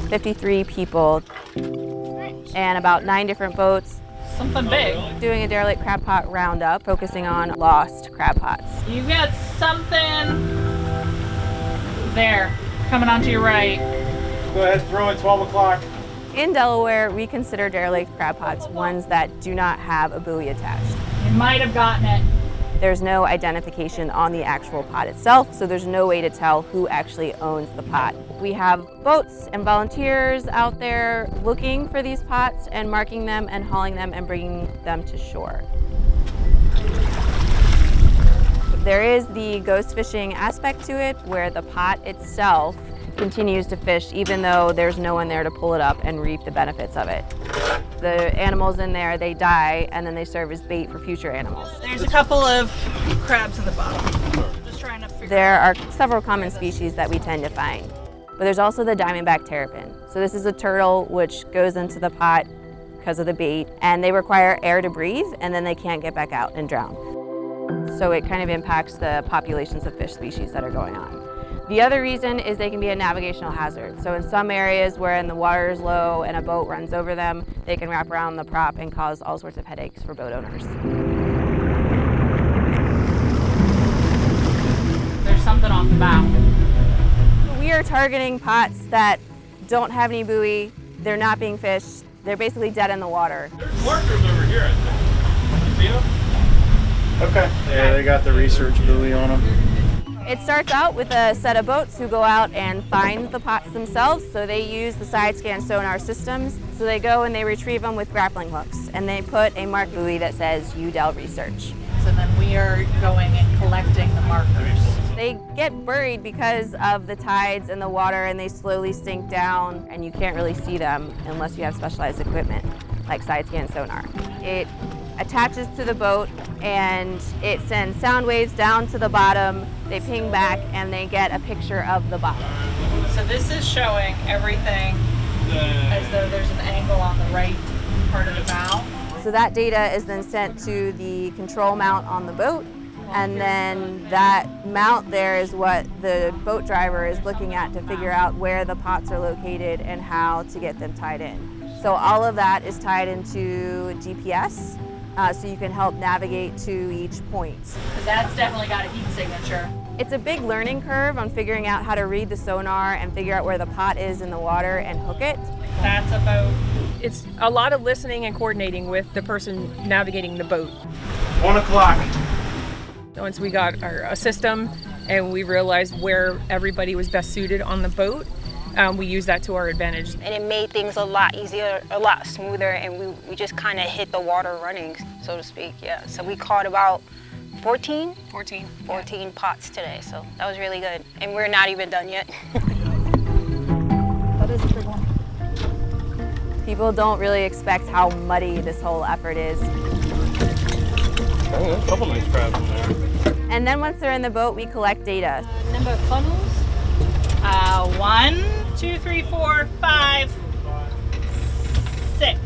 53 people and about 9 different boats. Something big. Doing a derelict crab pot roundup, focusing on lost crab pots. You got something there, coming onto your right. Go ahead, throw it 12 o'clock. In Delaware, we consider derelict crab pots ones that do not have a buoy attached. You might have gotten it. There's no identification on the actual pot itself, so there's no way to tell who actually owns the pot. We have boats and volunteers out there looking for these pots and marking them and hauling them and bringing them to shore. There is the ghost fishing aspect to it, where the pot itself continues to fish even though there's no one there to pull it up and reap the benefits of it. The animals in there, they die and then they serve as bait for future animals. There's a couple of crabs in the bottom. Just trying to figure There are several common species that we tend to find, but there's also the diamondback terrapin. So this is a turtle which goes into the pot because of the bait, and they require air to breathe and then they can't get back out and drown. So it kind of impacts the populations of fish species that are going on. The other reason is they can be a navigational hazard. So in some areas where the water is low and a boat runs over them, they can wrap around the prop and cause all sorts of headaches for boat owners. there's something off the bow. We are targeting pots that don't have any buoy, they're not being fished, they're basically dead in the water. There's markers over here, I think. You see them? Okay. Yeah, they got the research buoy on them. It starts out with a set of boats who go out and find the pots themselves. So they use the side scan sonar systems. So they go and they retrieve them with grappling hooks and they put a mark buoy that says UDEL Research. So then we are going and collecting the markers. They get buried because of the tides and the water, and they slowly sink down and you can't really see them unless you have specialized equipment like side scan sonar. It attaches to the boat and it sends sound waves down to the bottom. They ping back and they get a picture of the bottom. So this is showing everything as though there's an angle on the right part of the bow. So that data is then sent to the control mount on the boat, and then that mount there is what the boat driver is looking at to figure out where the pots are located and how to get them tied in. So all of that is tied into GPS, so you can help navigate to each point. Because that's definitely got a heat signature. It's a big learning curve on figuring out how to read the sonar and figure out where the pot is in the water and hook it. That's about... It's a lot of listening and coordinating with the person navigating the boat. 1 o'clock. Once we got our system and we realized where everybody was best suited on the boat, we used that to our advantage. And it made things a lot easier, a lot smoother, and we just kind of hit the water running, so to speak, yeah. So we caught about 14 pots today, so that was really good. And we're not even done yet. That is a big one. People don't really expect how muddy this whole effort is. Oh, there's a couple nice crabs in there. And then once they're in the boat, we collect data. Number of funnels? 1, 2, 3, 4, 5, 6.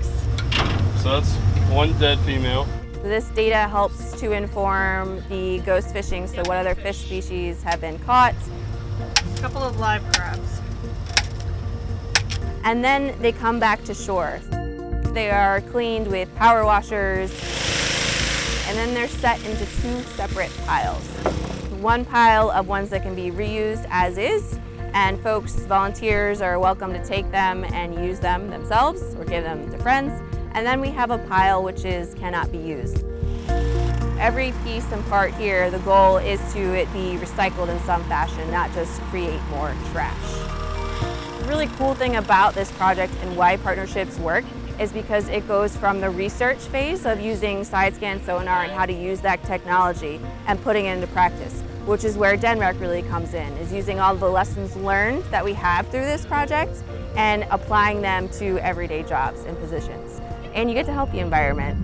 So that's one dead female. This data helps to inform the ghost fishing, so what other fish species have been caught. A couple of live crabs. And then they come back to shore. They are cleaned with power washers, and then they're set into 2 separate piles. One pile of ones that can be reused as is, and folks, volunteers, are welcome to take them and use them themselves or give them to friends. And then we have a pile which cannot be used. Every piece and part here, the goal is to it be recycled in some fashion, not just create more trash. The really cool thing about this project and why partnerships work is because it goes from the research phase of using side scan sonar and how to use that technology and putting it into practice, which is where DNREC really comes in, is using all the lessons learned that we have through this project and applying them to everyday jobs and positions. And you get to help the environment.